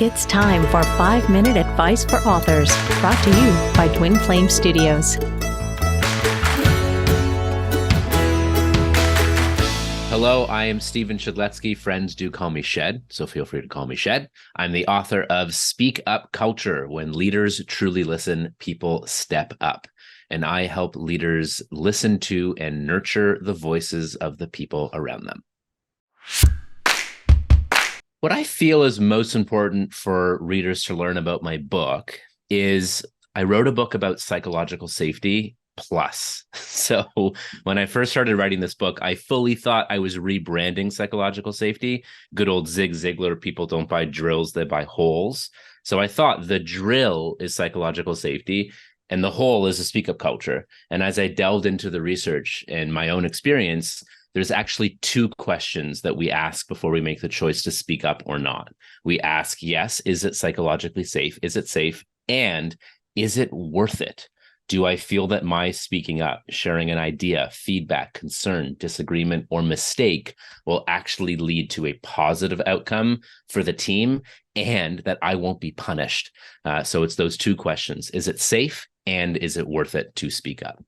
It's time for 5-Minute Advice for Authors, brought to you by Twin Flame Studios. Hello, I am Stephen Shedletzky. Friends do call me Shed, so feel free to call me Shed. I'm the author of Speak Up Culture. When leaders truly listen, people step up. And I help leaders listen to and nurture the voices of the people around them. What I feel is most important for readers to learn about my book is I wrote a book about psychological safety plus. So when I first started writing this book, I fully thought I was rebranding psychological safety. Good old Zig Ziglar, people don't buy drills, they buy holes. So I thought the drill is psychological safety and the hole is a speak up culture. And as I delved into the research and my own experience, there's actually two questions that we ask before we make the choice to speak up or not. We ask, yes, is it psychologically safe? Is it safe? And is it worth it? Do I feel that my speaking up, sharing an idea, feedback, concern, disagreement, or mistake will actually lead to a positive outcome for the team and that I won't be punished? So it's those two questions. Is it safe? And is it worth it to speak up?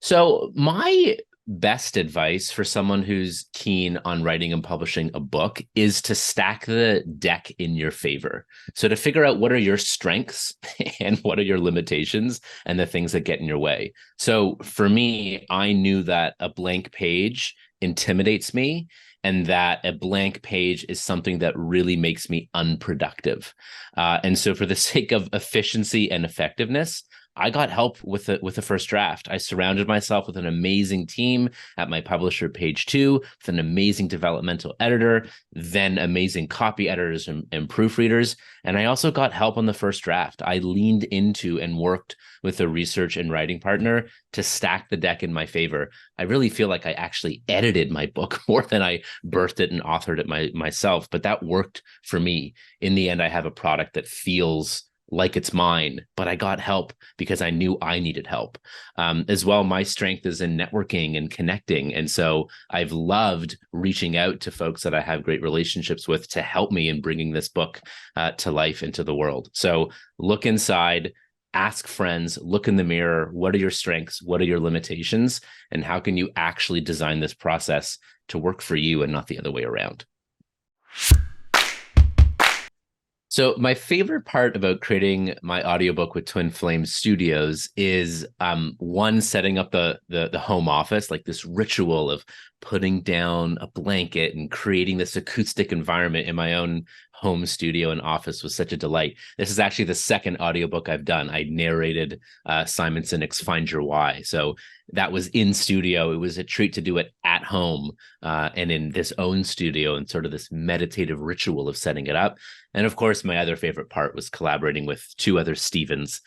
So my best advice for someone who's keen on writing and publishing a book is to stack the deck in your favor. So to figure out what are your strengths and what are your limitations and the things that get in your way. So for me, I knew that a blank page intimidates me and that a blank page is something that really makes me unproductive. And so for the sake of efficiency and effectiveness, I got help with the first draft. I surrounded myself with an amazing team at my publisher, Page Two, with an amazing developmental editor, then amazing copy editors and proofreaders. And I also got help on the first draft. I leaned into and worked with a research and writing partner to stack the deck in my favor. I really feel like I actually edited my book more than I birthed it and authored it myself, but that worked for me. In the end, I have a product that feels like it's mine, but I got help because I knew I needed help. As well, my strength is in networking and connecting. And so I've loved reaching out to folks that I have great relationships with to help me in bringing this book to life into the world. So look inside, ask friends, look in the mirror. What are your strengths? What are your limitations? And how can you actually design this process to work for you and not the other way around? So my favorite part about creating my audiobook with Twin Flame Studios is one, setting up the home office, like this ritual of putting down a blanket and creating this acoustic environment in my own home studio and office was such a delight. This is actually the second audiobook I've done. I narrated Simon Sinek's Find Your Why. So that was in studio. It was a treat to do it at home and in this own studio and sort of this meditative ritual of setting it up. And of course, my other favorite part was collaborating with two other Stevens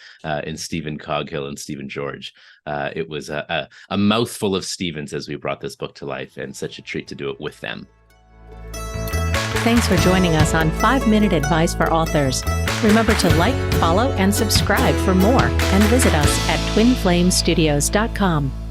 in Stephen Coghill and Stephen George. It was a mouthful of Stevens as we brought this book to life, and such a treat to do it with them. Thanks for joining us on 5-Minute Advice for Authors. Remember to like, follow, and subscribe for more, and visit us at twinflamestudios.com.